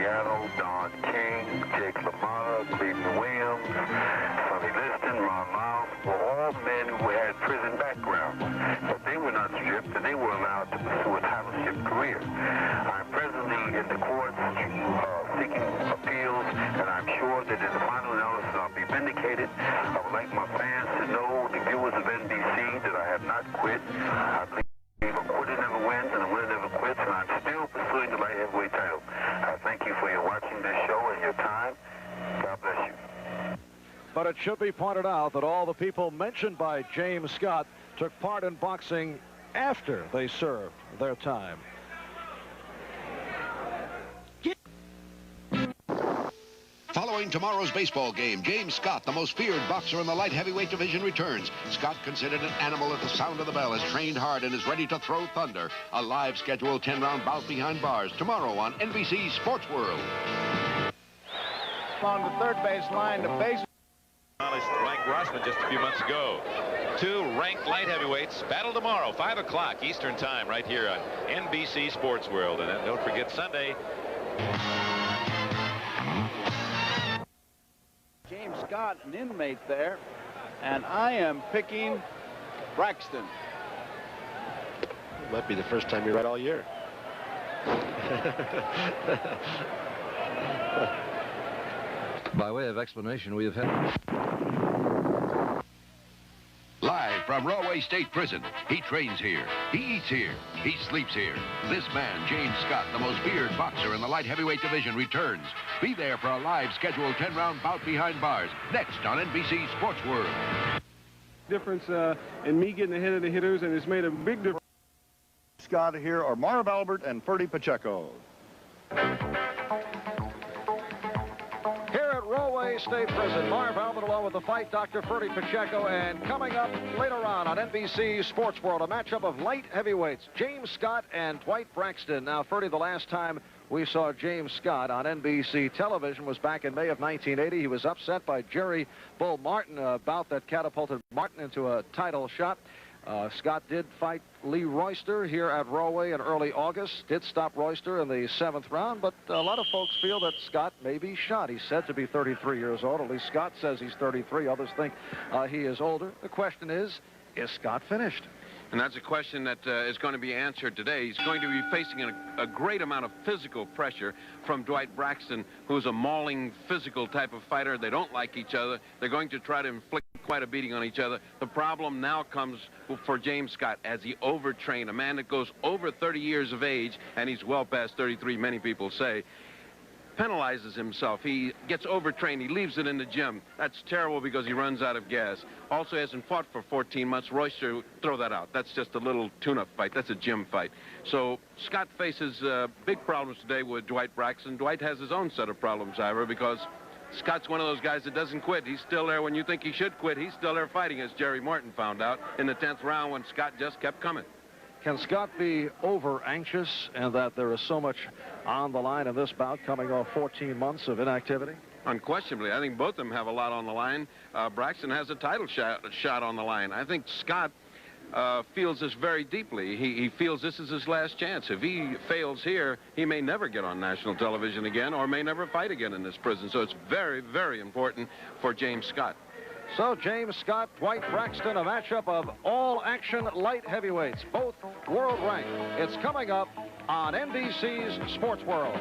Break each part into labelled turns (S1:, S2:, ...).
S1: Seattle, Don King, Jake LaMotta, Cleveland Williams, Sonny Liston, Ron Miles, were all men who had prison backgrounds. But they were not stripped, and they were allowed to pursue a title ship career. I'm presently in the courts seeking appeals, and I'm sure that in the final analysis I'll be vindicated. I would like my fans to know, the viewers of NBC, that I have not quit. I believe a quitter never wins and a winner never quits, and I'm still pursuing the light heavyweight title. I thank you for your watching this show and your time. God bless you.
S2: But it should be pointed out that all the people mentioned by James Scott took part in boxing after they served their time.
S3: Following tomorrow's baseball game, James Scott, the most feared boxer in the light heavyweight division, returns. Scott, considered an animal at the sound of the bell, has trained hard and is ready to throw thunder. A live scheduled 10-round bout behind bars tomorrow on NBC Sports World.
S4: On the third base line, the base.
S5: Mike Grossman just a few months ago. Two ranked light heavyweights battle tomorrow, 5 o'clock Eastern Time, right here on NBC Sports World. And then don't forget Sunday.
S4: James Scott, an inmate there, and I am picking Braxton.
S6: Might be the first time you're right all year.
S7: By way of explanation, we have had...
S3: Live from Rahway State Prison, he trains here, he eats here, he sleeps here. This man, James Scott, the most feared boxer in the light heavyweight division, returns. Be there for a live scheduled 10-round bout behind bars, next on NBC Sports World.
S8: Difference in me getting ahead of the hitters, and it's made a big difference.
S9: Scott here are Marv Albert and Ferdy Pacheco.
S2: Rahway State Prison, Marv Albert along with the fight Dr. Ferdy Pacheco, and coming up later on NBC Sports World, a matchup of light heavyweights, James Scott and Dwight Braxton. Now, Ferdy, the last time we saw James Scott on NBC television was back in May of 1980. He was upset by Jerry Bull Martin, a bout that catapulted Martin into a title shot. Scott did fight Lee Royster here at Rahway in early August, did stop Royster in the 7th round, but a lot of folks feel that Scott may be shot. He's said to be 33 years old. At least Scott says he's 33. Others think he is older. The question is Scott finished?
S10: And that's a question that is going to be answered today. He's going to be facing a great amount of physical pressure from Dwight Braxton, who's a mauling, physical type of fighter. They don't like each other. They're going to try to inflict quite a beating on each other. The problem now comes for James Scott as he overtrained, a man that goes over 30 years of age, and he's well past 33, many people say. Penalizes himself. He gets overtrained. He leaves it in the gym. That's terrible because he runs out of gas. Also hasn't fought for 14 months. Royster, throw that out. That's just a little tune-up fight. That's a gym fight. So Scott faces big problems today with Dwight Braxton. Dwight has his own set of problems, however, because Scott's one of those guys that doesn't quit. He's still there when you think he should quit. He's still there fighting, as Jerry Martin found out in the 10th round when Scott just kept coming.
S2: Can Scott be over-anxious and that there is so much on the line in this bout coming off 14 months of inactivity?
S10: Unquestionably. I think both of them have a lot on the line. Braxton has a title shot on the line. I think Scott feels this very deeply. He feels this is his last chance. If he fails here, he may never get on national television again or may never fight again in this prison. So it's very, very important for James Scott.
S2: So James Scott, Dwight Braxton, a matchup of all-action light heavyweights, both world-ranked. It's coming up on NBC's Sports World.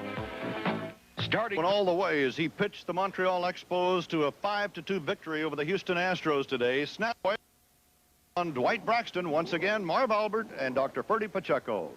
S9: Starting all the way as he pitched the Montreal Expos to a 5-2 victory over the Houston Astros today. Snap away on Dwight Braxton. Once again, Marv Albert and Dr. Ferdy Pacheco.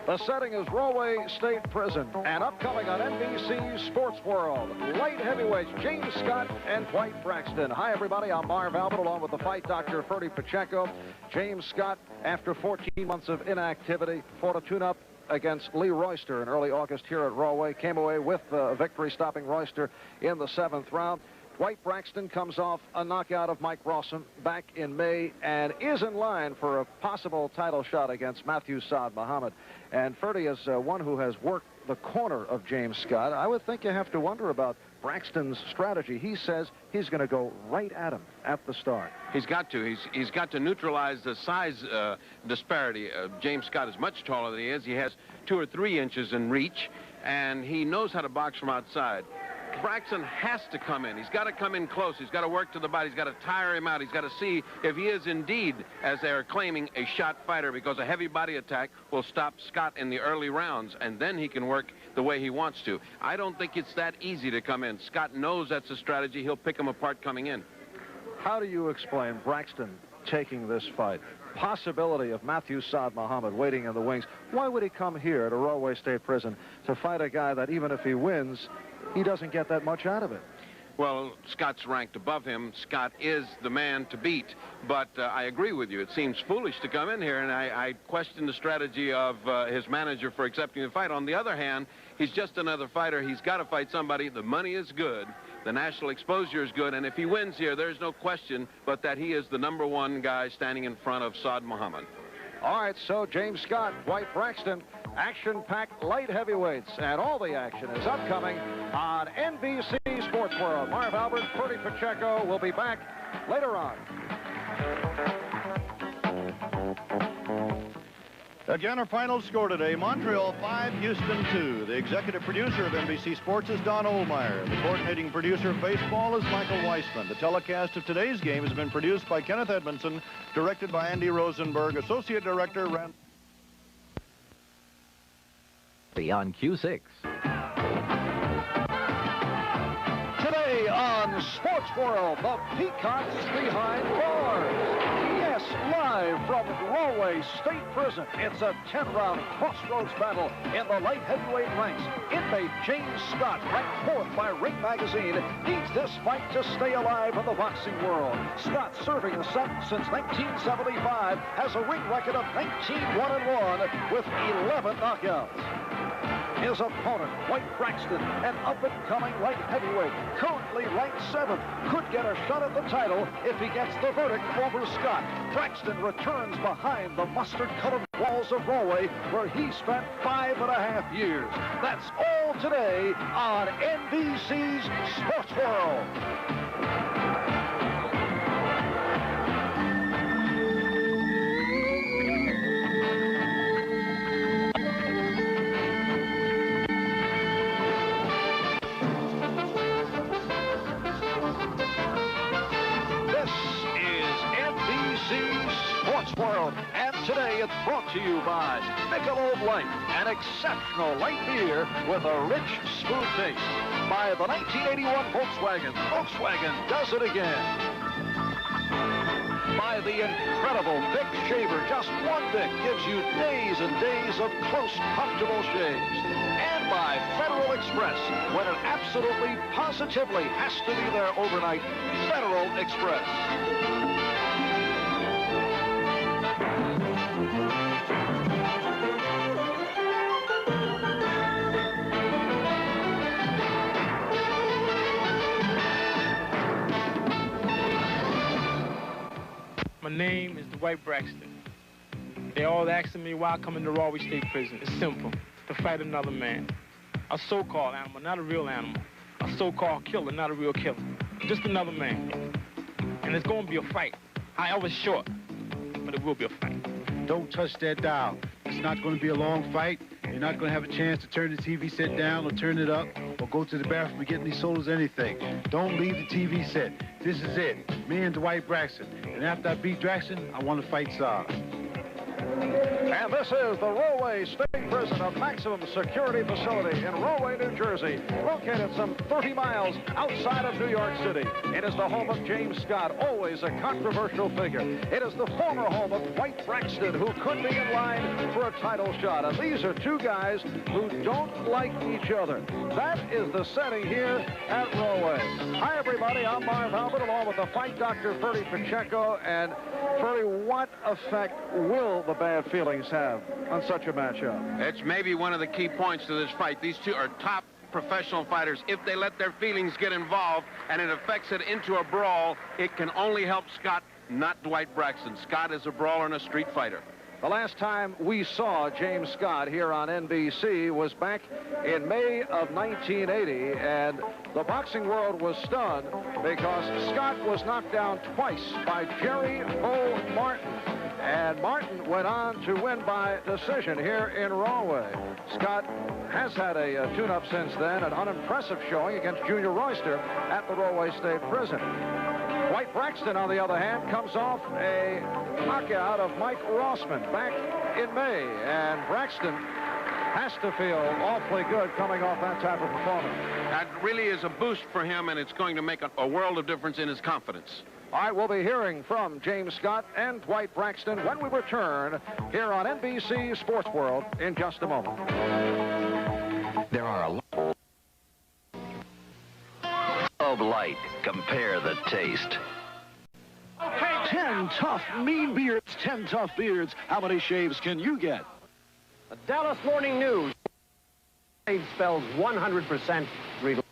S2: The setting is Rahway State Prison, and upcoming on NBC Sports World, light heavyweights James Scott and Dwight Braxton. Hi, everybody. I'm Marv Albert, along with the fight Dr. Ferdy Pacheco. James Scott, after 14 months of inactivity, fought a tune-up against Lee Royster in early August here at Rahway. Came away with a victory, stopping Royster in the 7th round. Dwight Braxton comes off a knockout of Mike Rawson back in May and is in line for a possible title shot against Matthew Saad Muhammad. And Ferdy is one who has worked the corner of James Scott. I would think you have to wonder about Braxton's strategy. He says he's going to go right at him at the start.
S10: He's got to. He's got to neutralize the size disparity. James Scott is much taller than he is. He has 2 or 3 inches in reach. and he knows how to box from outside. Braxton has to come in. He's got to come in close. He's got to work to the body. He's got to tire him out. He's got to see if he is indeed, as they are claiming, a shot fighter, because a heavy body attack will stop Scott in the early rounds, and then he can work the way he wants to. I don't think it's that easy to come in. Scott knows that's a strategy. He'll pick him apart coming in.
S2: How do you explain Braxton taking this fight? Possibility of Matthew Saad Muhammad waiting in the wings. Why would he come here to Rahway State Prison to fight a guy that even if he wins, he doesn't get that much out of it?
S10: Well, Scott's ranked above him. Scott is the man to beat. But I agree with you. It seems foolish to come in here, and I question the strategy of his manager for accepting the fight. On the other hand, he's just another fighter. He's got to fight somebody. The money is good. The national exposure is good. And if he wins here, there's no question but that he is the #1 guy standing in front of Saad Muhammad.
S2: All right, so James Scott, Dwight Braxton, action-packed light heavyweights, and all the action is upcoming on NBC Sports World. Marv Albert, Ferdy Pacheco will be back later on.
S9: Again, our final score today, Montreal 5, Houston 2. The executive producer of NBC Sports is Don Ohlmeyer. The coordinating producer of baseball is Michael Weissman. The telecast of today's game has been produced by Kenneth Edmondson, directed by Andy Rosenberg, associate director Rand.
S6: On Q6.
S2: Today on Sports World, the Peacocks behind bars. Yes, live from Rahway State Prison. It's a 10-round crossroads battle in the light heavyweight ranks. Inmate James Scott, ranked 4th by Ring Magazine, needs this fight to stay alive in the boxing world. Scott, serving a sentence since 1975, has a ring record of 19-1-1 with 11 knockouts. His opponent, Dwight Braxton, an up-and-coming light heavyweight, currently ranked 7th, could get a shot at the title if he gets the verdict over Scott. Braxton returns behind the mustard-colored walls of Rahway, where he spent 5.5 years. That's all today on NBC's Sports World. World, and today it's brought to you by Michelob Light, an exceptional light beer with a rich, smooth taste. By the 1981 Volkswagen, Volkswagen does it again. By the incredible Bic shaver, just one Bic gives you days and days of close, comfortable shaves. And by Federal Express, when it absolutely, positively has to be there overnight, Federal Express.
S11: My name is Dwight Braxton. They all asking me why I come into Rahway State Prison. It's simple, to fight another man. A so-called animal, not a real animal. A so-called killer, not a real killer. Just another man. And it's gonna be a fight. However short, but it will be a fight.
S12: Don't touch that dial. It's not gonna be a long fight. You're not gonna have a chance to turn the TV set down or turn it up or go to the bathroom and get any sodas, anything. Don't leave the TV set. This is it. Me and Dwight Braxton. And after I beat Braxton, I want to fight Saad.
S2: And this is the Rahway State Prison, a maximum security facility in Rahway, New Jersey, located some 30 miles outside of New York City. It is the home of James Scott, always a controversial figure. It is the former home of Dwight Braxton, who could be in line for a title shot. And these are two guys who don't like each other. That is the setting here at Rahway. Hi, everybody. I'm Marv Albert, along with the fight doctor, Ferdy Pacheco. And Ferdy, what effect will the bad feelings have on such a matchup?
S10: It's maybe one of the key points to this fight. These two are top professional fighters. If they let their feelings get involved and it affects it into a brawl, it can only help Scott, not Dwight Braxton. Scott is a brawler and a street fighter.
S2: The last time we saw James Scott here on NBC was back in May of 1980, and the boxing world was stunned because Scott was knocked down twice by Jerry O. Martin. And Martin went on to win by decision here in Rahway. Scott has had a tune-up since then, an unimpressive showing against Junior Royster at the Rahway State Prison. Dwight Braxton, on the other hand, comes off a knockout of Mike Rossman back in May. And Braxton has to feel awfully good coming off that type of performance.
S10: That really is a boost for him, and it's going to make a world of difference in his confidence.
S2: All right, we'll be hearing from James Scott and Dwight Braxton when we return here on NBC Sports World in just a moment.
S6: There are a lot of light. Compare the taste.
S13: 10 tough, mean beards, 10 tough beards. How many shaves can you get?
S14: The Dallas Morning News spells 100% relief.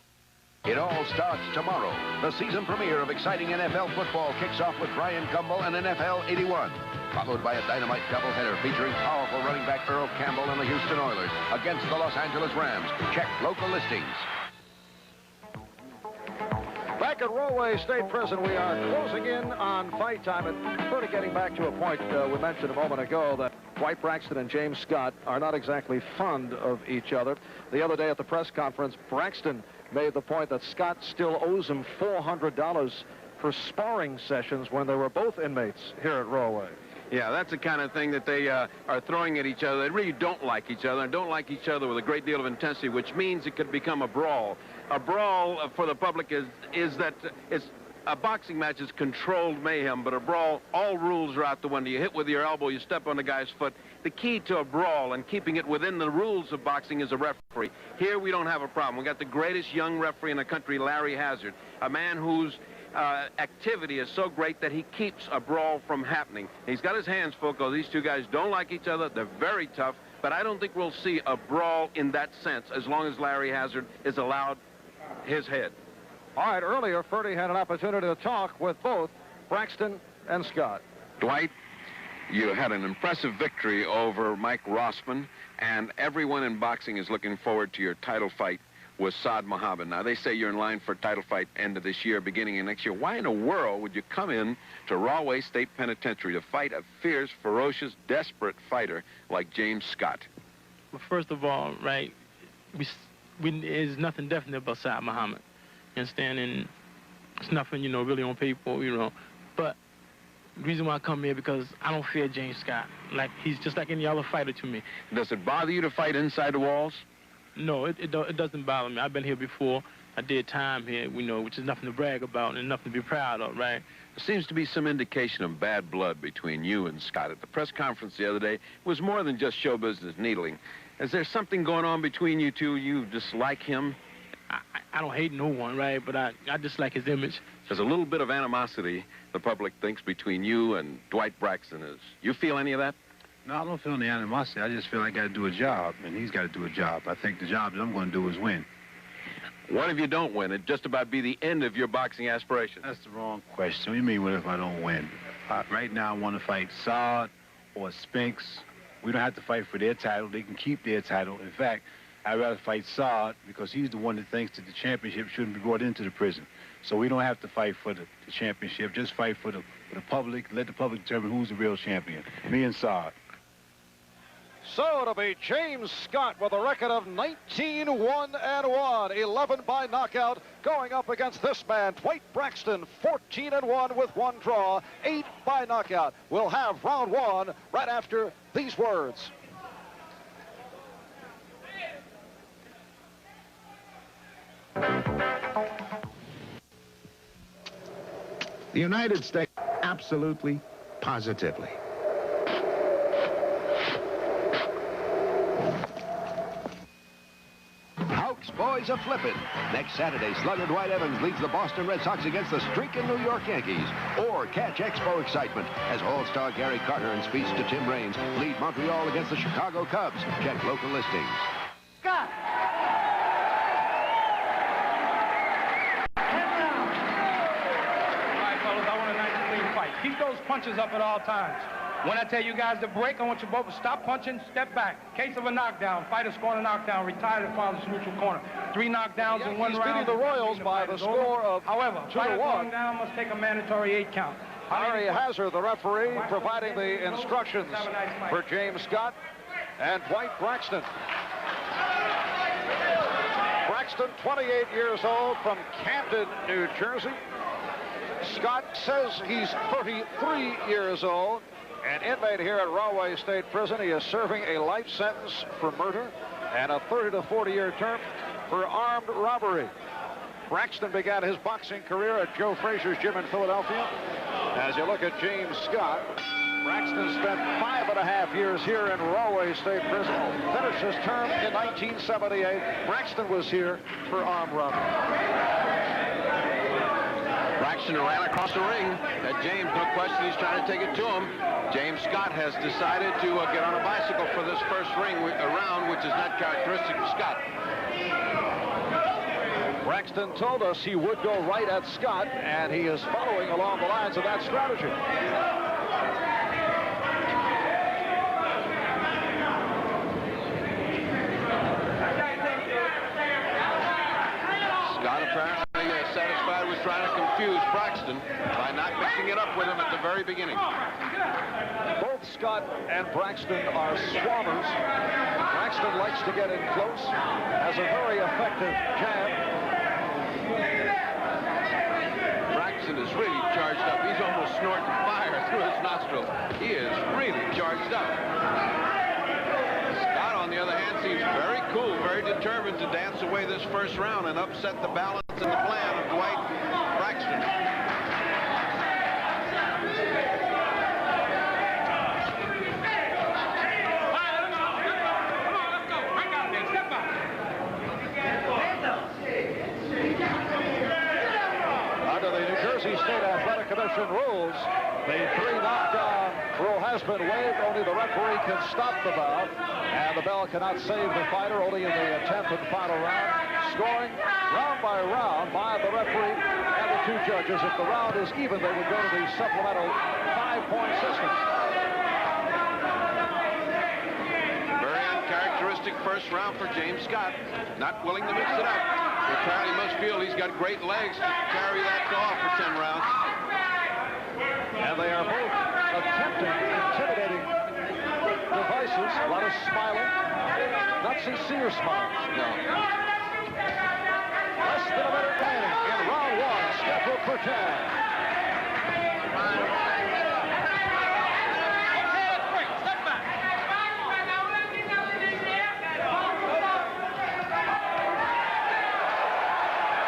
S3: It all starts tomorrow. The season premiere of exciting NFL football kicks off with Brian Gumbel and NFL 81, followed by a dynamite doubleheader featuring powerful running back Earl Campbell and the Houston Oilers against the Los Angeles Rams. Check local listings.
S2: Back at Rahway State Prison, we are closing in on fight time, and sort of getting back to a point we mentioned a moment ago that Dwight Braxton and James Scott are not exactly fond of each other. The other day at the press conference, Braxton made the point that Scott still owes him $400 for sparring sessions when they were both inmates here at Rahway.
S10: Yeah, that's the kind of thing that they are throwing at each other. They really don't like each other, and don't like each other with a great deal of intensity, which means it could become a brawl. A brawl for the public is that it's a boxing match is controlled mayhem, but a brawl, all rules are out the window. You hit with your elbow, you step on the guy's foot. The key to a brawl and keeping it within the rules of boxing is a referee. Here we don't have a problem. We got the greatest young referee in the country, Larry Hazard, a man whose activity is so great that he keeps a brawl from happening. He's got his hands full because these two guys don't like each other. They're very tough, but I don't think we'll see a brawl in that sense as long as Larry Hazard is allowed his head.
S2: All right, earlier, Ferdy had an opportunity to talk with both Braxton and Scott.
S10: Dwight, you had an impressive victory over Mike Rossman, and everyone in boxing is looking forward to your title fight with Saad Muhammad. Now, they say you're in line for a title fight end of this year, beginning of next year. Why in the world would you come in to Rahway State Penitentiary to fight a fierce, ferocious, desperate fighter like James Scott?
S11: Well, first of all, right, there's nothing definite about Saad Muhammad. You understand? And it's nothing, really on paper, But the reason why I come here because I don't fear James Scott. Like, he's just like any other fighter to me.
S10: Does it bother you to fight inside the walls?
S11: No, it doesn't bother me. I've been here before. I did time here, which is nothing to brag about and nothing to be proud of, right?
S10: There seems to be some indication of bad blood between you and Scott. At the press conference the other day, it was more than just show business needling. Is there something going on between you two? You dislike him?
S11: I don't hate no one, right? But I dislike his image.
S10: There's a little bit of animosity, the public thinks, between you and Dwight Braxton. You feel any of that?
S12: No, I don't feel any animosity. I just feel like I got to do a job, and he's got to do a job. I think the job that I'm going to do is win.
S10: What if you don't win? It'd just about be the end of your boxing aspirations.
S12: That's the wrong question. What do you mean, what if I don't win? Right now, I want to fight Saad or Spinks. We don't have to fight for their title. They can keep their title. In fact, I'd rather fight Saad because he's the one that thinks that the championship shouldn't be brought into the prison. So we don't have to fight for the championship. Just fight for the public. Let the public determine who's the real champion. Me and Saad.
S2: So it'll be James Scott with a record of 19-1-1, 11 by knockout, going up against this man, Dwight Braxton, 14-1 with one draw, 8 by knockout. We'll have round one right after these words.
S15: The United States, absolutely, positively.
S3: Houck's boys are flipping. Next Saturday, slugger Dwight Evans leads the Boston Red Sox against the streaking New York Yankees. Or catch Expo excitement as All-Star Gary Carter and speech to Tim Raines lead Montreal against the Chicago Cubs. Check local listings.
S14: Scott!
S11: Keep those punches up at all times. When I tell you guys to break, I want you both to stop punching, step back. Case of a knockdown, fighter scoring a knockdown, retired and follows the neutral corner. 3 knockdowns in one round.
S2: He's beating the Royals by the score of 2-1.
S11: However, fighter going down must take a mandatory 8 count.
S2: Harry Hazard, the referee, providing the instructions for James Scott and Dwight Braxton. Braxton, 28 years old, from Camden, New Jersey. Scott says he's 33 years old. An inmate here at Rahway State Prison. He is serving a life sentence for murder and a 30 to 40-year term for armed robbery. Braxton began his boxing career at Joe Frazier's gym in Philadelphia. As you look at James Scott, Braxton spent 5.5 years here in Rahway State Prison. Finished his term in 1978. Braxton was here for armed robbery.
S10: Braxton ran across the ring at James. No question he's trying to take it to him. James Scott has decided to get on a bicycle for this first round, which is not characteristic of Scott.
S2: Braxton told us he would go right at Scott, and he is following along the lines of that strategy.
S10: Scott apparently satisfied with trying to confuse Braxton by not mixing it up with him at the very beginning.
S2: Both Scott and Braxton are swabbers. Braxton likes to get in close, has a very effective jab.
S10: Braxton is really charged up. He's almost snorting fire through his nostrils. He is really charged up. Scott, on the other hand, seems very cool, very determined to dance away this first round and upset the balance and the plan of Dwight Braxton.
S2: Under the New Jersey State Athletic Commission rules, the 3 knockdown rule has been waived. Only the referee can stop the bout, and the bell cannot save the fighter only in the 10th and final round. Scoring round by round by the referee and the 2 judges. If the round is even, they would go to the supplemental 5-point system.
S10: Very uncharacteristic first round for James Scott. Not willing to mix it up. He apparently must feel he's got great legs to carry that off for 10 rounds.
S2: And they are both attempting intimidating devices. A lot of smiling. Not sincere smiles.
S10: No.
S2: Less than a minute remaining in round 1, scheduled for 10.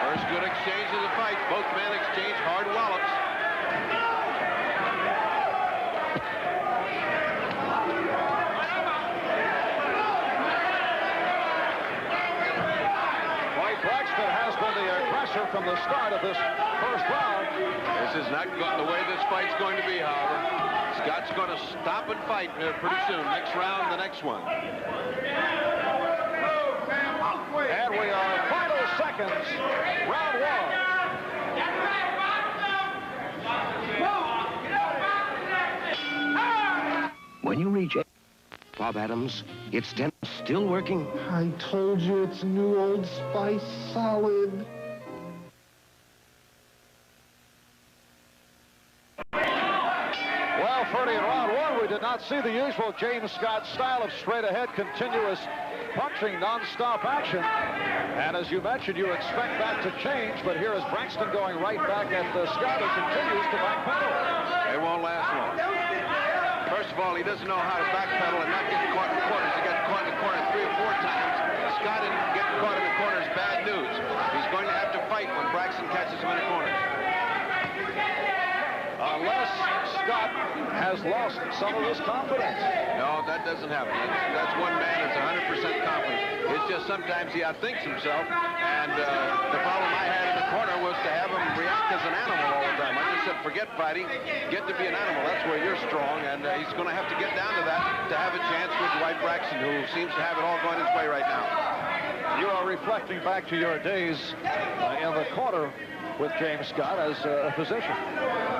S10: First good exchange of the fight. Both men exchange hard wallops.
S2: Dwight Braxton has been the aggressor from the start of this first round.
S10: This is not the way this fight's going to be, however. Scott's going to stop and fight pretty soon. Next round, the next one.
S2: And we are final seconds. Round 1.
S15: When you reach Bob Adams, it's still working.
S16: I told you it's new Old Spice solid.
S2: Well, Ferdy, in round 1, we did not see the usual James Scott style of straight-ahead, continuous punching, non-stop action. And as you mentioned, you expect that to change, but here is Braxton going right back at Scott, who continues to backpedal.
S10: It won't last long. First of all, he doesn't know how to backpedal and not get caught in the corners. He got caught in the corner 3 or 4 times. Scott getting caught in the corner is bad news. He's going to have to fight when Braxton catches him in the corners.
S2: Unless Scott has lost some of his confidence.
S10: No, that doesn't happen. That's one man that's 100% confident. It's just sometimes he outthinks himself, and the problem I had in the corner was to have him react as an animal all the time. I just said, forget fighting, get to be an animal. That's where you're strong, and he's going to have to get down to that to have a chance with Dwight Braxton, who seems to have it all going his way right now.
S2: You are reflecting back to your days in the corner with James Scott as a physician.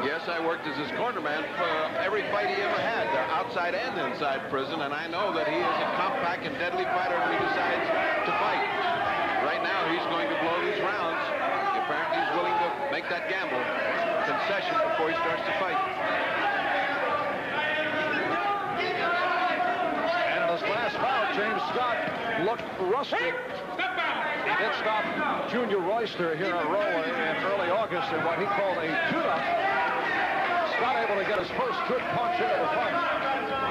S10: Yes, I worked as his cornerman for every fight he ever had, outside and inside prison, and I know that he is a compact and deadly fighter when he decides to fight. Right now, he's going to blow these rounds. Apparently, he's willing to make that gamble concession before he starts to fight.
S2: looked rusty. He did stop Junior Royster here at Rahway in early August in what he called a tune-up. Scott able to get his first good punch into the fight.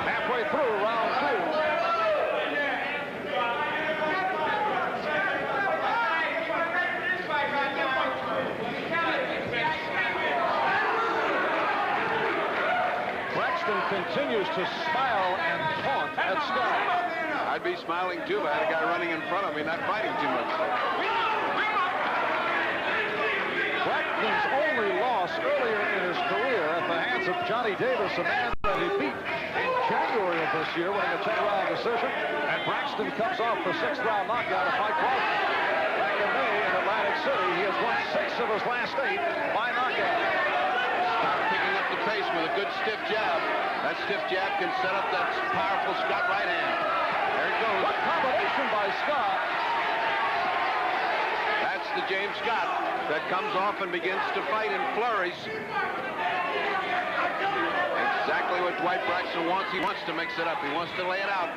S2: Halfway through round 2. Continues to smile and taunt at Scott.
S10: I'd be smiling too if I had a guy running in front of me, not fighting too much.
S2: Braxton's only loss earlier in his career at the hands of Johnny Davis, a man that he beat in January of this year, winning a 10-round decision. And Braxton comes off the 6th-round knockout of Mike Crawford. Back in May in Atlantic City, he has won 6 of his last 8 by knockout.
S10: Scott picking up the pace with a good stiff jab. That stiff jab can set up that powerful Scott right hand. There it goes.
S2: What combination by Scott.
S10: That's the James Scott that comes off and begins to fight in flurries. Exactly what Dwight Braxton wants. He wants to mix it up. He wants to lay it out.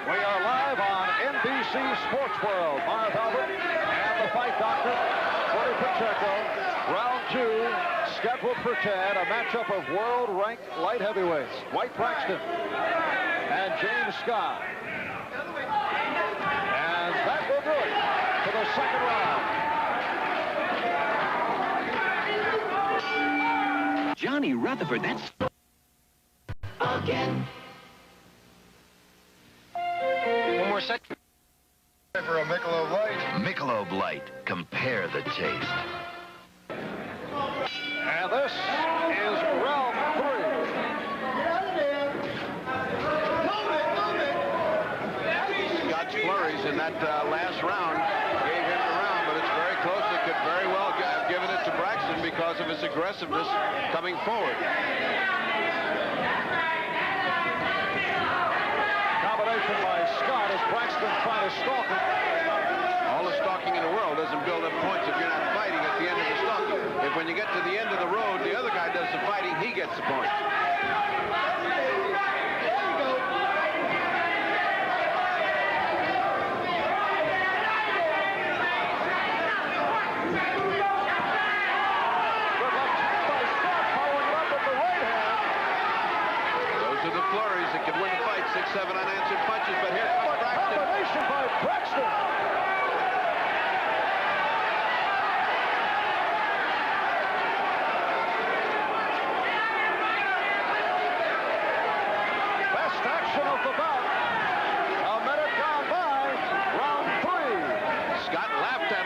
S2: We are live on NBC Sports World. Marv Albert and the fight doctor, Freddie Pacheco. Round 2, scheduled for 10, a matchup of world-ranked light heavyweights, Dwight Braxton and James Scott. And that will do it for the second round.
S15: Johnny Rutherford, that's... Again.
S6: One more second.
S17: For a Michelob Light.
S6: Michelob Light. Compare the taste.
S2: And this is round 3.
S10: Scott's flurries in that last round gave him the round, but it's very close. It could very well have given it to Braxton because of his aggressiveness coming forward.
S2: Combination by Scott as Braxton trying to stalk him.
S10: All the stalking in the world doesn't build up points if you're not fighting at the end of the stalking. If when you get to the end of the road, the other guy does the fighting, he gets the points. Those are the flurries that can win the fight. 6-7 unanswered punches, but here comes Braxton.
S2: Combination by Braxton.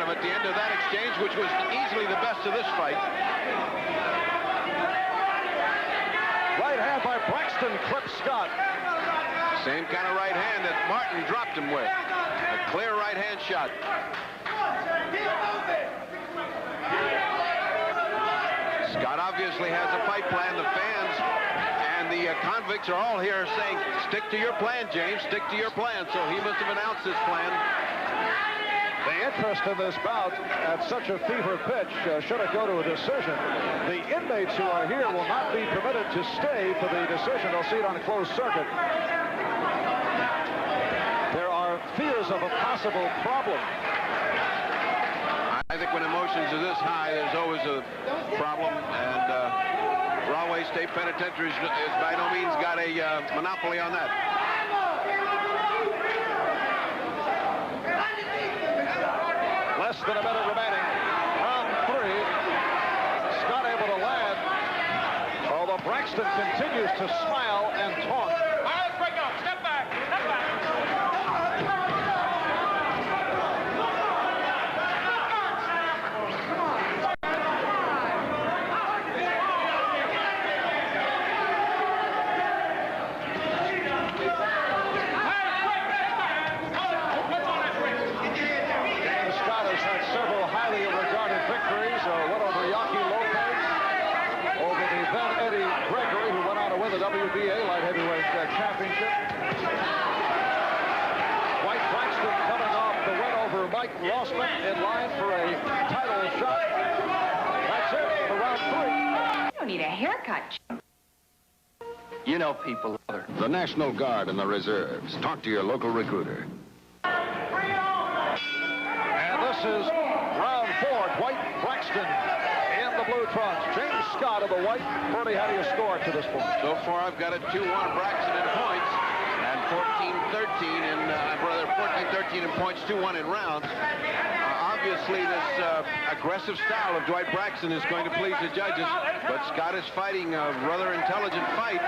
S10: At the end of that exchange, which was easily the best of this fight.
S2: Right hand by Braxton clips Scott.
S10: Same kind of right hand that Martin dropped him with. A clear right hand shot. Scott obviously has a fight plan. The fans and the convicts are all here saying, stick to your plan, James, stick to your plan. So he must have announced his plan.
S2: The interest in this bout at such a fever pitch, should it go to a decision, the inmates who are here will not be permitted to stay for the decision. They'll see it on a closed circuit. There are fears of a possible problem.
S10: I think when emotions are this high, there's always a problem, and Rahway State Penitentiary is by no means got a monopoly on that.
S2: Less than a minute remaining. Round 3. Scott able to land. Although Braxton continues to smile and taunt.
S11: All right, let's break up. Step back. Step back.
S2: WBA light heavyweight championship. Dwight Braxton coming off the win over Mike Rossman in line for a title shot. That's it for round 3.
S18: You don't need a haircut.
S6: You know people love her.
S18: The National Guard and the reserves. Talk to your local recruiter.
S2: And this is round 4. Dwight Braxton in the blue trunks. James Scott of the white. Bernie, how do you score to this point?
S10: So far, I've got a 2-1 Braxton in points and 14-13 in points, 2-1 in rounds. Obviously, this aggressive style of Dwight Braxton is going to please the judges, but Scott is fighting a rather intelligent fight.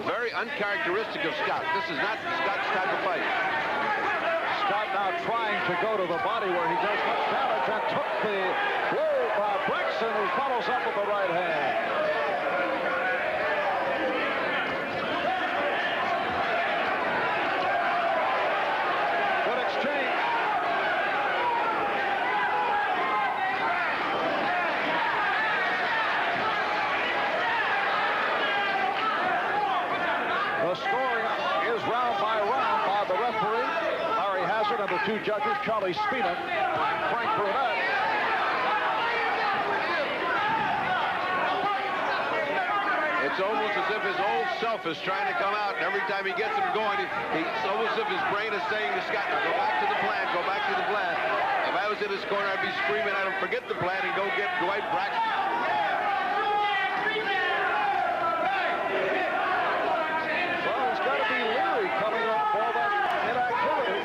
S10: Very uncharacteristic of Scott. This is not Scott's type of fight.
S2: Scott now trying to go to the body where he does much damage and took the blow by Braxton, who follows up with the right hand. Good exchange. The scoring is round by round by the referee, Larry Hazard, and the two judges, Charlie Spina and Frank Burnett.
S10: It's almost as if his old self is trying to come out, and every time he gets him going, it's almost as if his brain is saying to Scott, go back to the plan, go back to the plan. If I was in his corner, I'd be screaming at him, forget the plan and go get Dwight Braxton.
S2: Coming off all that inactivity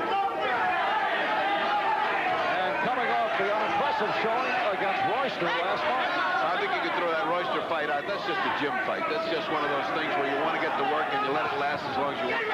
S2: and coming off the unimpressive showing against Royster last night.
S10: I think you could throw that Royster fight out. That's just a gym fight. That's just one of those things where you want to get to work and you let it last as long as you want.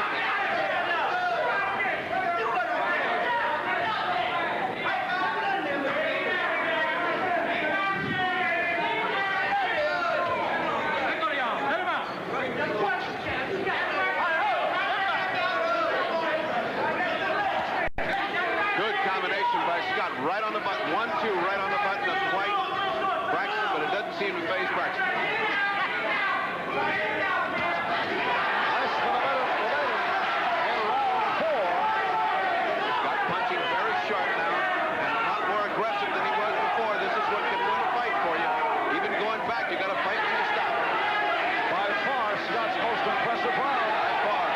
S10: Right on the button, 1-2, right on the button of Dwight Braxton, but it doesn't seem to phase Braxton. Scott punching very sharp now, and a lot more aggressive than he was before. This is what can win a fight for you. Even going back, you got to fight when you stop.
S2: By far, Scott's most impressive round.
S10: By far.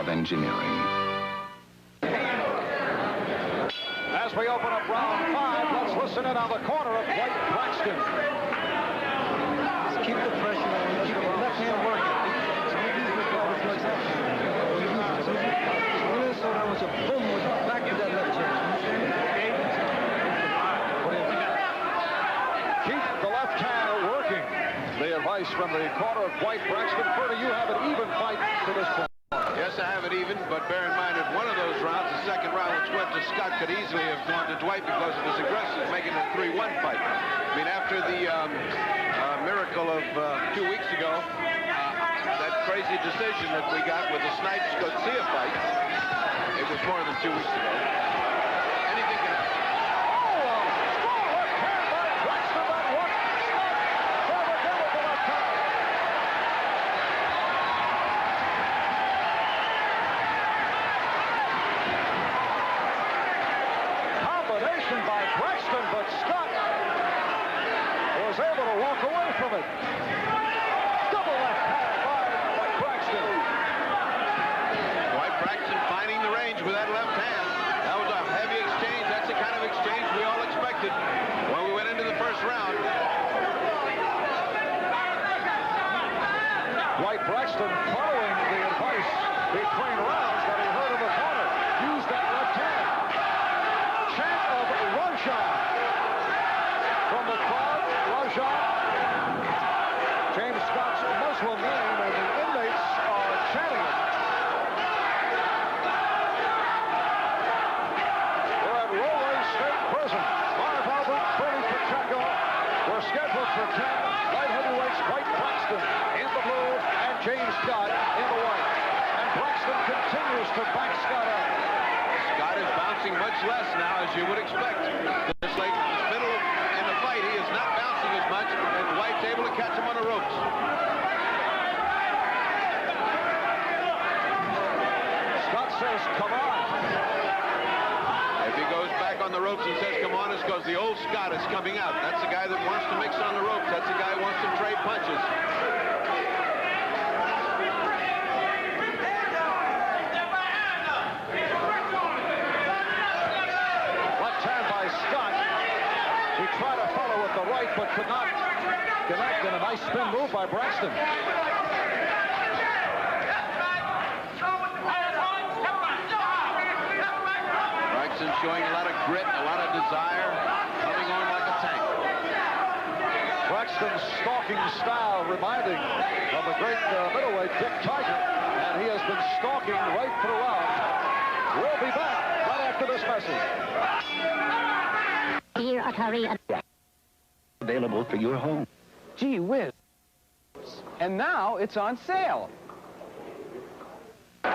S18: Engineering.
S2: As we open up round 5, let's listen in on the corner of Dwight Braxton.
S19: Keep the pressure on. Keep your left hand working. Minnesota was a boom with back to that left hand.
S2: Keep the left hand working. The advice from the corner of Dwight Braxton. Bernie, you have an even fight to this point.
S10: Yes, I have it even, but bear in mind that one of those rounds, the second round, which went to Scott, could easily have gone to Dwight because of his aggressive, making it a 3-1 fight. I mean, after the miracle of 2 weeks ago, that crazy decision that we got with the Snipes-Garcia fight, it was more than 2 weeks ago. Anything can happen.
S2: By Braxton, but Scott was able to walk away from it. Double left hand by Dwight Braxton.
S10: Dwight Braxton finding the range with that left hand. That was a heavy exchange. That's the kind of exchange we all expected when we went into the first round.
S2: Dwight Braxton following the advice between rounds that he heard in the corner. Used that left hand. Chant of Raja from the crowd. Raja, James Scott's Muslim name, and the inmates are chanting it. scheduled for 10 light heavyweights, Dwight Braxton in the blue and James Scott in the white. And Braxton continues to back Scott up.
S10: Scott is bouncing much less now, as you would expect. This late middle in the fight, he is not bouncing as much, and Dwight's able to catch him on the ropes.
S2: Scott says, come on.
S10: If he goes back on the ropes and says, come on, it's because the old Scott is coming out. That's the guy that wants to mix on the ropes. That's the guy who wants to trade punches.
S2: He tried to follow with the right, but could not connect, and a nice spin move by Braxton.
S10: Braxton showing a lot of grit, a lot of desire, coming on like a tank.
S2: Braxton's stalking style reminding of the great middleweight Dick Tiger, and he has been stalking right throughout. We'll be back right after this message.
S20: Here, Atari.
S15: Available for your home.
S21: Gee whiz. And now it's on sale.
S2: And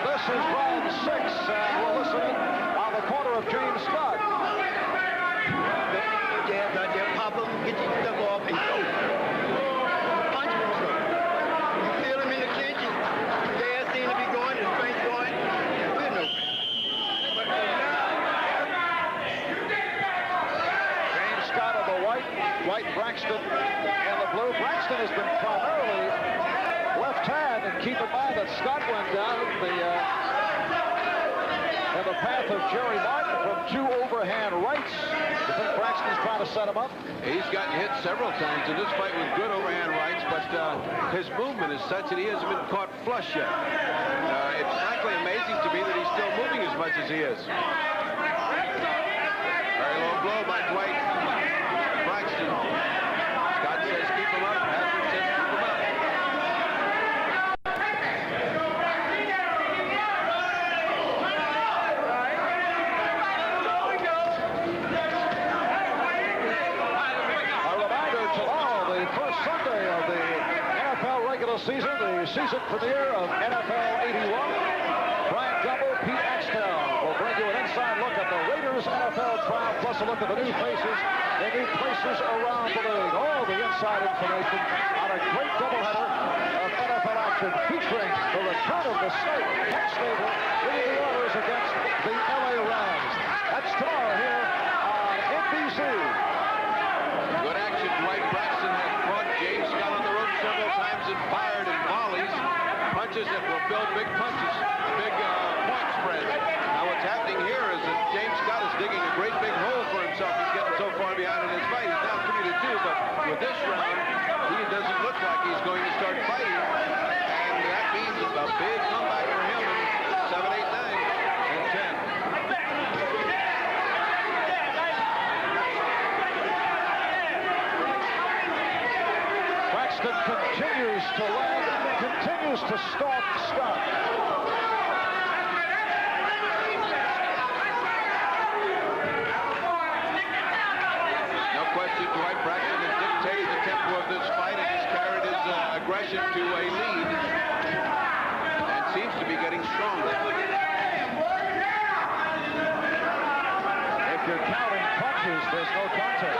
S2: this is round 6, and we're listening on the corner of James Scott.
S22: Pop him, get your stuff off, and go. Punch him, sir. You feel him in the clinch, his gas seems to be going, his strength going. We're no.
S2: James Scott of the white, Dwight Braxton in the blue. Braxton has been primarily left hand, and keep in mind that Scott went down in the path of Jerry Martin from 2 overhand rights. You think Braxton's trying to set him up?
S10: He's gotten hit several times in this fight with good overhand rights, but his movement is such that he hasn't been caught flush yet. It's frankly amazing to me that he's still moving as much as he is. Very low blow by Dwight Braxton. Scott says keep him up. Hazard says keep him up.
S2: Season, the season premiere of NFL 81. Brian Gumble, Pete Axtell will bring you an inside look at the Raiders NFL trial, plus a look at the new faces and new places around the league. All the inside information on a great doubleheader of NFL action featuring the return of the Snake, Ken Stable, leading the orders against the LA Rams. That's tomorrow here on NBC.
S10: Good action. Dwight Braxton has caught James Scott on the rope several times and fired in volleys, punches that will build big punches, big point spreads. Now what's happening here is that James Scott is digging a great big hole for himself. He's getting so far behind in his fight. He's now 3-2, but with this round, he doesn't look like he's going to start fighting. And that means a big comeback for him in 7, 8, 9, and 10.
S2: Braxton continues to land, continues to stalk Scott.
S10: No question, Dwight Braxton has dictated the tempo of this fight and has carried his aggression to a lead and seems to be getting stronger.
S2: If you're counting punches, there's no contest.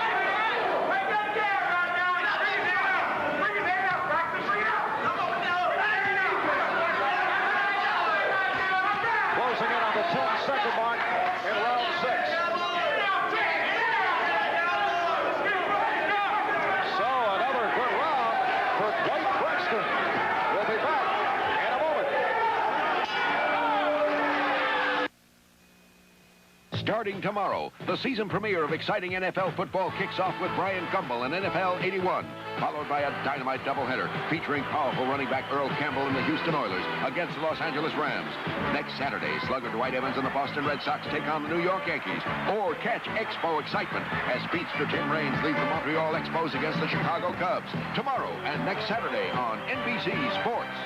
S2: Closing in on the 10-second mark in round 6. So another good round for Dwight Braxton. We'll be back in a moment.
S3: Starting tomorrow, the season premiere of exciting NFL football kicks off with Brian Gumbel in NFL 81, followed by a dynamite doubleheader featuring powerful running back Earl Campbell and the Houston Oilers against the Los Angeles Rams. Next Saturday, slugger Dwight Evans and the Boston Red Sox take on the New York Yankees, or catch Expo excitement as speedster Tim Raines leads the Montreal Expos against the Chicago Cubs. Tomorrow and next Saturday on NBC Sports.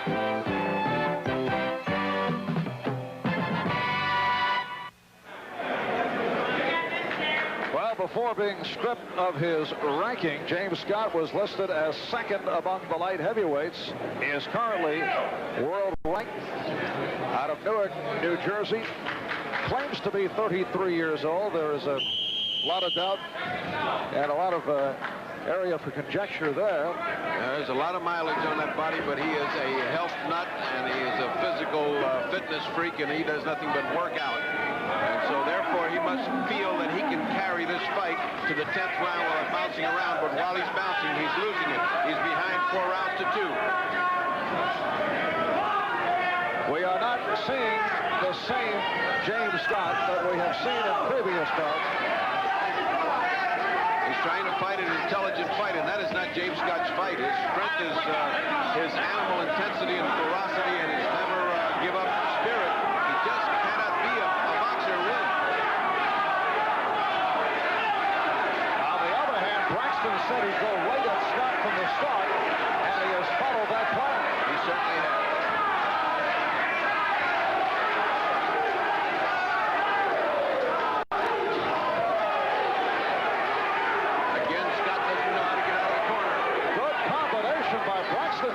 S2: before being stripped of his ranking, James Scott was listed as second among the light heavyweights. He is currently world ranked out of Newark, New Jersey. Claims to be 33 years old. There is a lot of doubt and a lot of area for conjecture there.
S10: There's a lot of mileage on that body, but he is a health nut, and he is a physical fitness freak, and he does nothing but work out. And so, therefore, he must feel that he can carry this fight to the 10th round while bouncing around, but while he's bouncing, he's losing it. He's behind 4 rounds to 2.
S2: We are not seeing the same James Scott that we have seen in previous bouts.
S10: He's trying to fight an intelligent fight, and that is not James Scott's fight. His strength is his animal intensity and ferocity and his never give up spirit. He just cannot be a boxer and win.
S2: On the other hand, Braxton said he'd go right at Scott from the start, and he has followed that plan.
S10: He certainly has.
S2: By Braxton.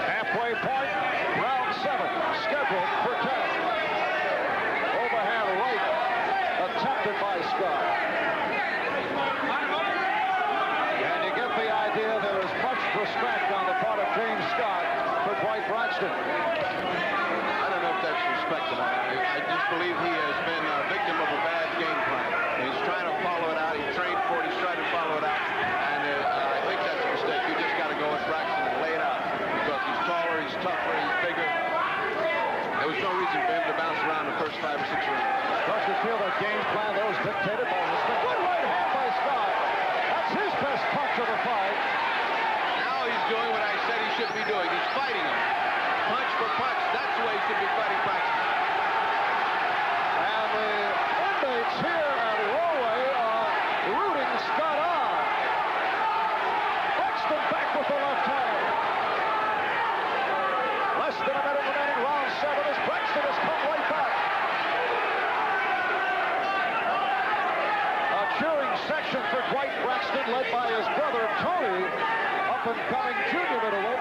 S2: Halfway point, round 7, scheduled for 10. Overhand right, attempted by Scott. And you get the idea there is much respect on the part of James Scott for Dwight Braxton.
S10: I don't know if that's respect or not. I just believe he has been a victim of a bad game plan. He's trying to follow it out. He trained for it. He's trying to follow it out. And I think that's a mistake. You just got to go with Braxton and lay it out. Because he's taller, he's tougher, he's bigger. There was no reason for him to bounce around the first 5 or 6 rounds.
S2: Don't you feel that game plan that was dictated by his good right hand by Scott? That's his best punch of the fight.
S10: Now he's doing what I said he should be doing. He's fighting him. Punch for punch. That's the way he should be fighting Braxton.
S2: And the inmates here at Rahway are rooting Scott on. Braxton back with the left hand. Less than a minute remaining, round 7, as Braxton has come right back. A cheering section for Dwight Braxton, led by his brother Tony, up-and-coming junior middleweight.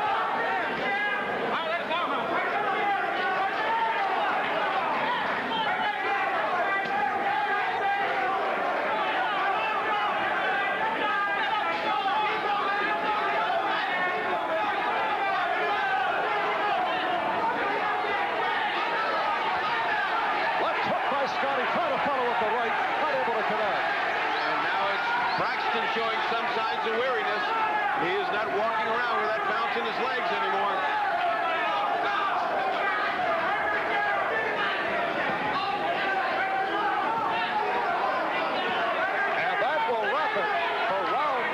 S2: Scotty trying to follow with the right, not able to connect.
S10: And now it's Braxton showing some signs of weariness. He is not walking around with that bounce in his legs anymore.
S2: And that will wrap it for round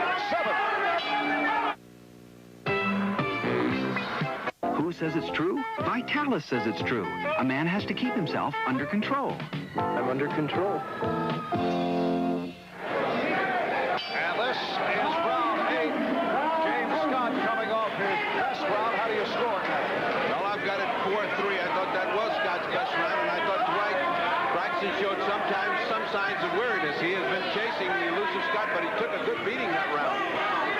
S2: 7.
S1: Who says it's true? Vitalis says it's true. A man has to keep himself under control.
S7: I'm under control.
S2: And this is round 8. James Scott coming off his best round. How do you score it now?
S10: Well, I've got it 4-3. I thought that was Scott's best round, and I thought Dwight Braxton showed sometimes some signs of weariness. He has been chasing the elusive Scott, but he took a good beating that round.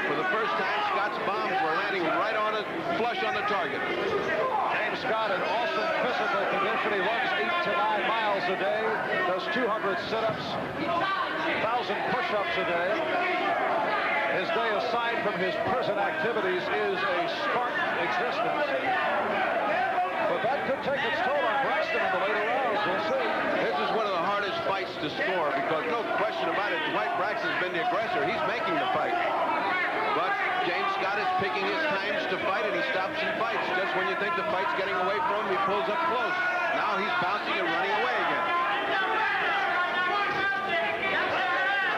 S10: For the first time, Scott's bombs were landing right on it, flush on the target.
S2: James Scott in awesome physical condition. He runs 8 to 9 miles a day, does 200 sit-ups, 1,000 push-ups a day. His day, aside from his prison activities, is a Spartan existence. But that could take its toll on Braxton in the later rounds. We'll see.
S10: This is one of the hardest fights to score because no question about it, Dwight Braxton's been the aggressor. He's making the fight. But James Scott is picking his times to fight, and he stops and fights. Just when you think the fight's getting away from him, he pulls up close. Now he's bouncing and running away again.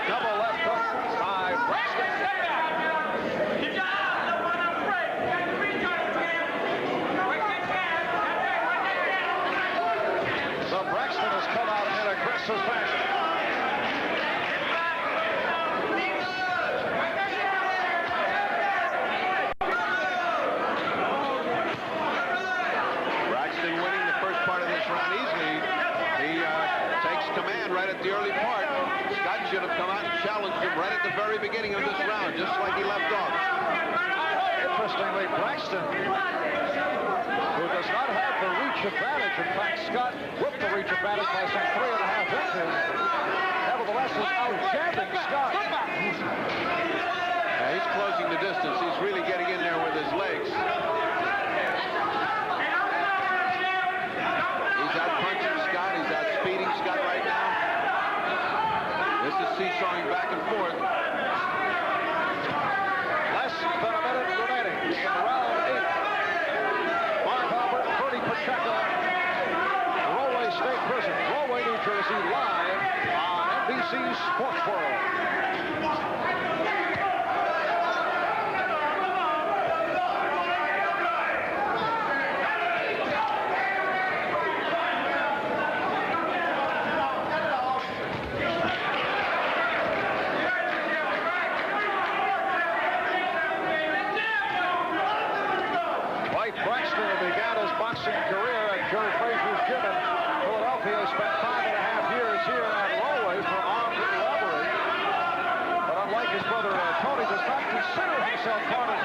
S2: Double left hook by Braxton. So Braxton has come out in aggressive fashion.
S10: at the early part. Scott should have come out and challenged him right at the very beginning of this round, just like he left off.
S2: Interestingly, Braxton, who does not have the reach advantage. In fact, Scott with the reach advantage by some 3.5 inches. Nevertheless, is outjabbing Scott.
S10: Yeah, he's closing the distance. He's really getting in there with his legs. He's out punching Scott. He's out speeding Scott right now. This is seesawing back and forth.
S2: Less than a minute remaining in round 8. Marv Albert, Bernie Pacheco, Rahway State Prison, Rahway, New Jersey, live on NBC Sports World. Braxton began his boxing career at Joe Frazier's gym in Philadelphia. He spent 5.5 years here at Rahway for armed robbery. But unlike his brother Tony, does not consider himself part of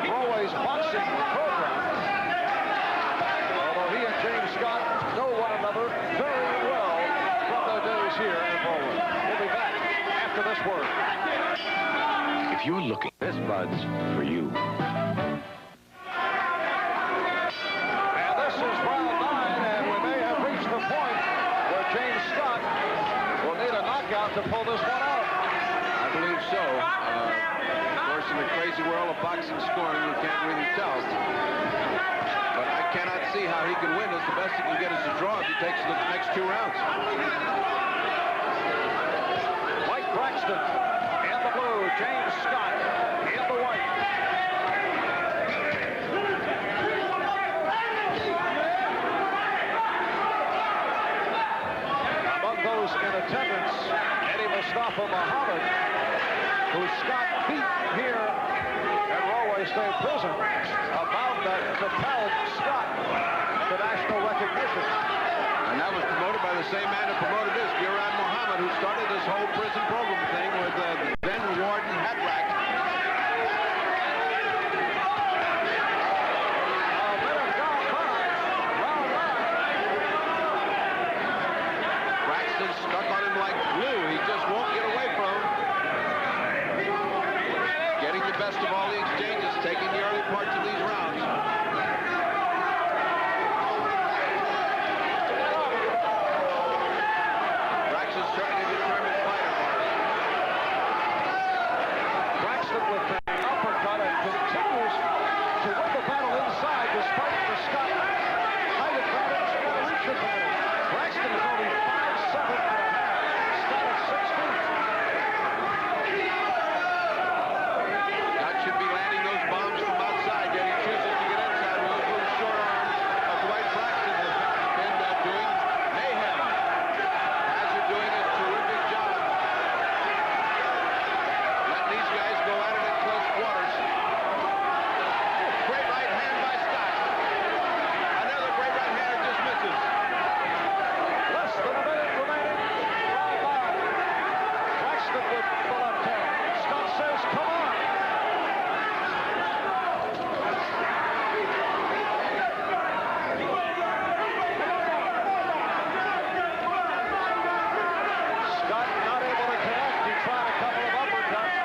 S2: Rahway's boxing program. Although he and James Scott know one another very well from their days here at Rahway. We'll be back after this word.
S18: If you're looking, this bud's for you.
S2: To pull this one out.
S10: I believe so. Of course, in the crazy world of boxing scoring, you can't really tell. But I cannot see how he can win this. The best he can get is a draw if he takes the next 2 rounds.
S2: Mike Braxton in the blue, James Scott in the white. Among those in attendance, Mustafa Muhammad, who Scott beat here at Rahway State Prison, about that propelled Scott to national recognition.
S10: And that was promoted by the same man who promoted this, Giran Muhammad, who started this whole prison program thing with then Warden Hatrack. Braxton's stuck on him like glue. He just won't get away from him. Getting the best of all the exchanges, taking the early parts of these rounds. Braxton's certainly a determined fighter.
S2: Braxton with the uppercut and continues to win the battle inside despite the Scott height advantage and reach advantage. Braxton is only 5'7 and a half. Scott at 6 feet.
S10: Scott should be landing those bombs from outside, yet he chooses to get inside with those little short arms of Dwight Braxton has been doing mayhem. Hazard doing a terrific job. Letting these guys go at it in close quarters. Great right hand by Scott. Another great right hander just misses.
S2: Less than a minute remaining. Round 9. Braxton with the left hand. Scott says, come on. Scott not able to connect. He tried a couple of uppercuts.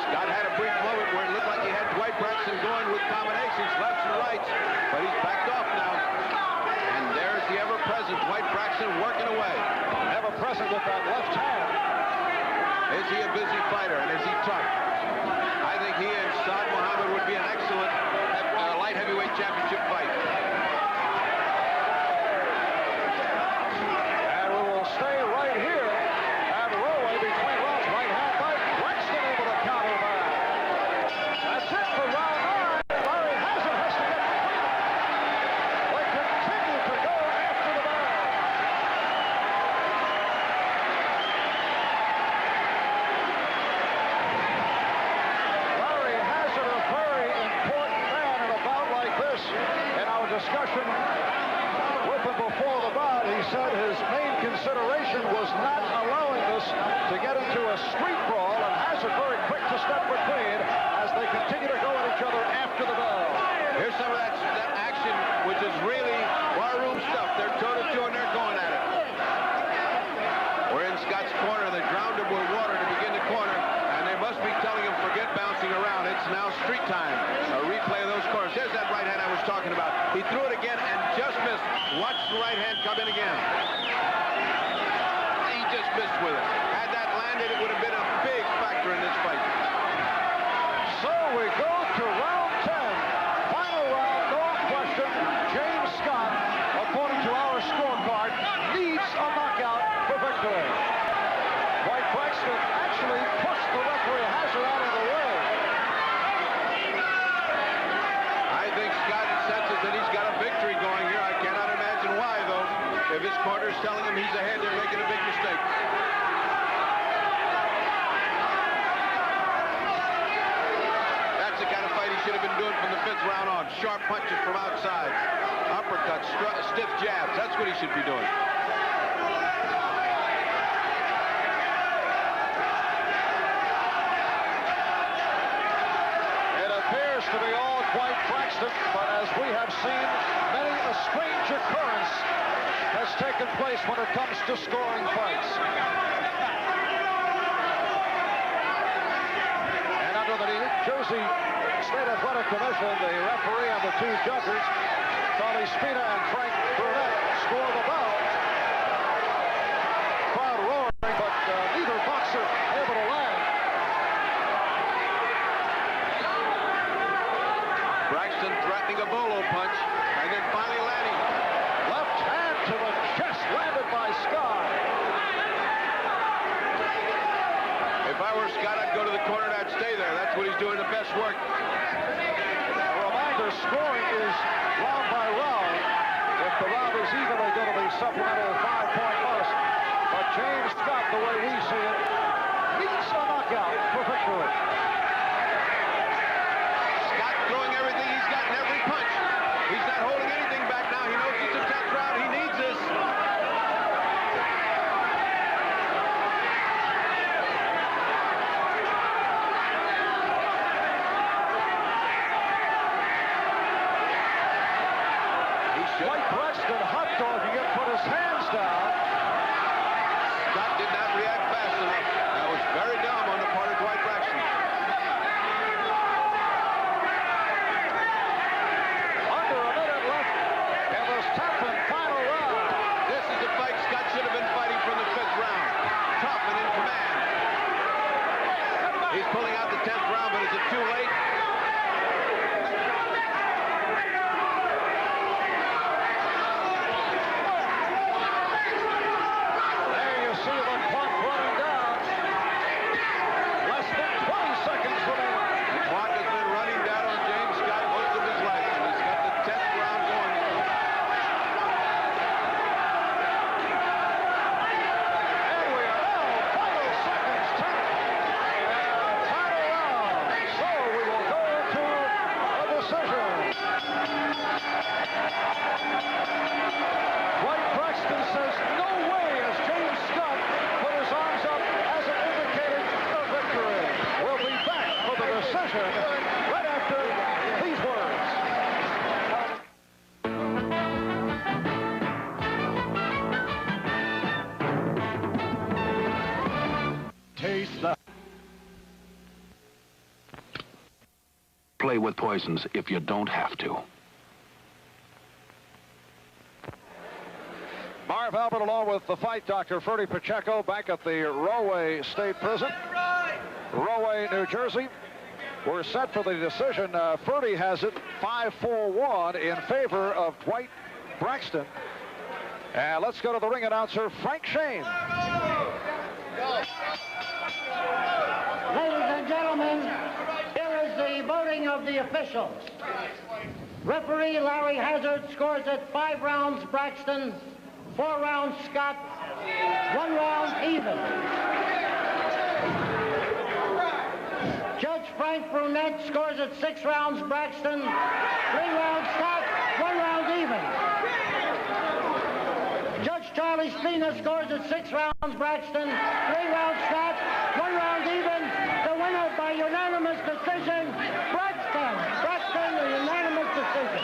S10: Scott had a brief moment where it looked like he had Dwight Braxton going with combinations, lefts and rights, but he's backed off now. And there's the ever-present Dwight Braxton working away.
S2: Ever present with that left hand.
S10: Is he a busy fighter, and is he tough? I think he and Saad Muhammad would be an excellent light heavyweight championship fight.
S2: And we will stay right here at Rahway between rounds. Right hand by Braxton, able to counter that. That's it for round 9. Larry Hazard has to get between them. They continue to go after the ball. Larry Hazard, a very important man in a bout like this. In our discussion with the before the bout, he said his main consideration was not allowing this to get into a street brawl, and Hazard very quick to step between as they continue to go at each other after the bell.
S10: Here's some of that action, which is really barroom stuff. They're toe-to-toe and they're going at it. We're in Scott's corner. They drowned him with water to begin the corner, and they must be telling him forget bouncing around. It's now street time. A replay of those corners. There's that right hand I was talking about. He threw it again and just missed. Watch the right hand come in again. He just missed with it. Had that landed, it would have been a big factor in this fight.
S2: So we go to round 10. Final round, no question. James Scott, according to our scorecard, needs a knockout for victory. Dwight Braxton actually pushed the referee Hazard out of the way.
S10: I think Scott senses that he's got a victory going here. I cannot imagine why, though. If his corner's telling him he's ahead, they're making a big mistake. That's the kind of fight he should have been doing from the 5th round on. Sharp punches from outside. Uppercuts, stiff jabs. That's what he should be doing.
S2: It appears to be all Dwight Braxton, but as we have seen, many a strange occurrence has taken place when it comes to scoring fights. And under the New Jersey State Athletic Commission, the referee and the two judges, Charlie Spina and Frank Burnett, score the bout. Crowd roaring, but neither boxer able to land.
S10: Braxton threatening a bolo punch, and then finally landing.
S2: Left hand to the chest, landed by Scott.
S10: If I were Scott, I'd go to the corner and I'd stay there. That's what he's doing the best work.
S2: A reminder, scoring is round by round. If the round is even, they go to the supplemental 5-point bonus. But James Scott, the way we see it, needs a knockout for victory.
S10: Scott throwing everything he's got in every punch. He's not holding anything back now. He knows it's a 10th round. He needs this.
S2: Dwight Braxton hot dogging it, put his hands down.
S10: Scott did not react fast enough. That was very dumb on the part of Dwight Braxton.
S2: Under a minute left in this 10th and final round.
S10: This is a fight Scott should have been fighting from the 5th round. Tough and in command. He's pulling out the 10th round, but is it too late?
S2: See the clock running down. Less than 20 seconds remaining.
S10: The clock has been running down on James Scott most of his life, and he's got the 10th round going.
S2: And we are now final seconds, 10th and final round. So we will go to a decision. Dwight Braxton says no way as James Scott put his arms up as it indicated a victory. We'll be back for the decision right after these words.
S13: Taste the...
S18: Play with poisons if you don't have to.
S2: Marv Albert along with the fight doctor Ferdy Pacheco back at the Rahway State Prison, Rahway, New Jersey. We're set for the decision. Ferdy has it 5-4-1 in favor of Dwight Braxton. And let's go to the ring announcer, Frank Shane.
S5: Ladies and gentlemen, here is the voting of the officials. Referee Larry Hazard scores it 5 rounds Braxton, 4 rounds Scott, 1 round even. Judge Frank Brunette scores it 6 rounds Braxton, 3 rounds Scott, 1 round even. Charlie Spina scores at 6 rounds, Braxton. 3 rounds, Scott. 1 round even. The winner by unanimous decision, Braxton. Braxton, a unanimous decision.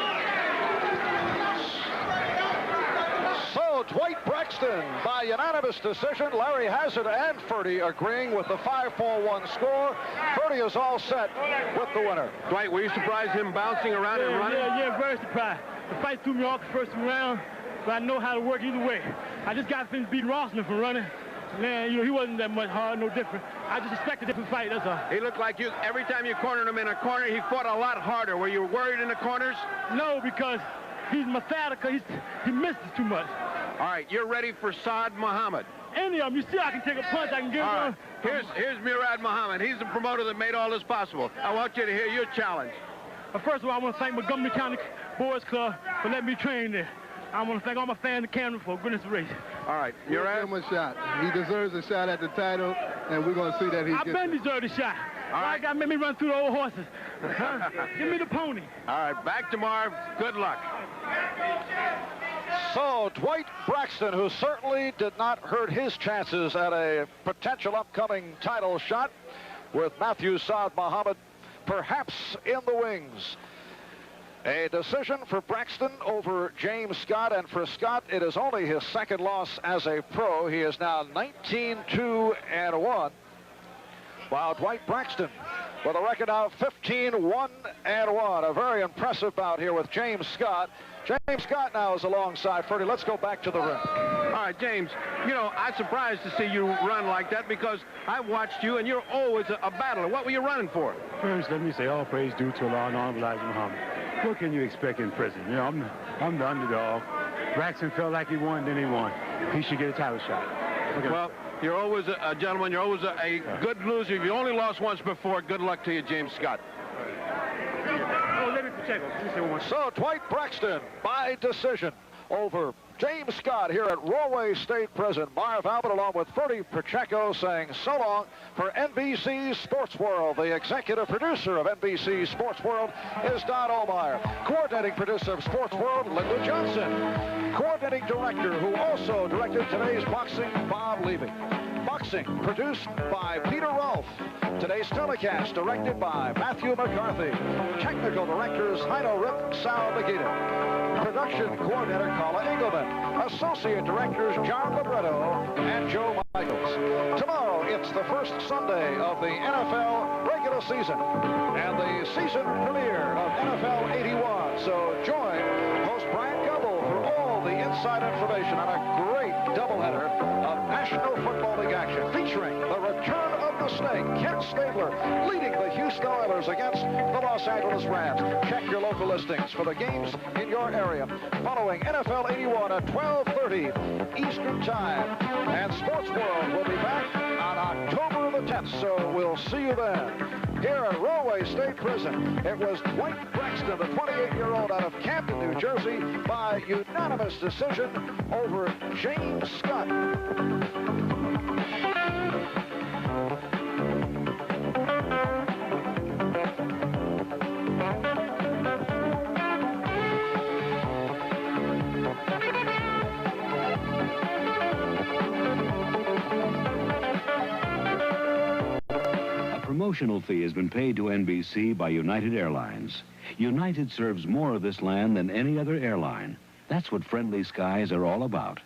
S2: So, Dwight Braxton, by unanimous decision, Larry Hazard and Ferdy agreeing with the 5-4-1 score. Ferdy is all set with the winner.
S10: Dwight, were you surprised him bouncing around and running?
S11: Yeah, very surprised. The fight threw me off the first round, but I know how to work either way. I just got finished beating Rossman for running. Man, he wasn't that much hard, no different. I just expected a different fight, that's all.
S10: He looked like you, every time you cornered him in a corner, he fought a lot harder. Were you worried in the corners?
S11: No, because he's methodical. He misses too much.
S10: All right, you're ready for Saad Muhammad.
S11: Any of them. You see, I can take a punch. I can get
S10: one.
S11: Right.
S10: Here's Murad Muhammad. He's the promoter that made all this possible. I want you to hear your challenge.
S11: First of all, I want to thank Montgomery County Boys Club for letting me train there. I want to thank all my fans in Canada for goodness race.
S10: All right,
S17: give him a shot. He deserves a shot at the title, and we're going to see that he gets it.
S11: I bet he deserves a shot. All right, got to make me run through the old horses. Give me the pony.
S10: All right, back to Marv. Good luck.
S2: So, Dwight Braxton, who certainly did not hurt his chances at a potential upcoming title shot, with Matthew Saad Muhammad perhaps in the wings. A decision for Braxton over James Scott, and for Scott, it is only his second loss as a pro. He is now 19-2-1, while Dwight Braxton with a record now 15-1-1. A very impressive bout here with James Scott. James Scott now is alongside Ferdy. Let's go back to the ring.
S10: All right, James, you know, I'm surprised to see you run like that because I've watched you and you're always a battler. What were you running for?
S12: First, let me say all praise due to Allah and Honorable Elijah Muhammad. What can you expect in prison? You know, I'm the underdog. Braxton felt like he won, then he won. He should get a title shot.
S10: Well, you're always a gentleman. You're always a good loser. If you only lost once before, good luck to you, James Scott.
S2: So, Dwight Braxton by decision over James Scott here at Rahway State Prison. Marv Albert along with Ferdy Pacheco saying so long for NBC Sports World. The executive producer of NBC Sports World is Don Ohlmeyer. Coordinating producer of Sports World, Linda Johnson. Coordinating director who also directed today's boxing, Bob Levy. Boxing produced by Peter Rolfe. Today's telecast directed by Matthew McCarthy. Technical directors Heino Rip, Sal Magida. Production coordinator Carla Engelman. Associate directors John Libretto and Joe Michaels. Tomorrow it's the first Sunday of the NFL regular season and the season premiere of NFL 81. So join host Brian Gubble for all the inside information on a great doubleheader of National Football League action featuring the return of the Snake, Kent Stabler, leading the Houston Oilers against the Los Angeles Rams. Check your local listings for the games in your area. Following NFL 81 at 12:30 Eastern Time. And Sports World will be back on October the 10th, so we'll see you then. Here at Rahway State Prison, it was Dwight Braxton, the 28-year-old out of Camden, New Jersey, by unanimous decision over James Scott.
S4: Promotional fee has been paid to NBC by United Airlines. United serves more of this land than any other airline. That's what friendly skies are all about.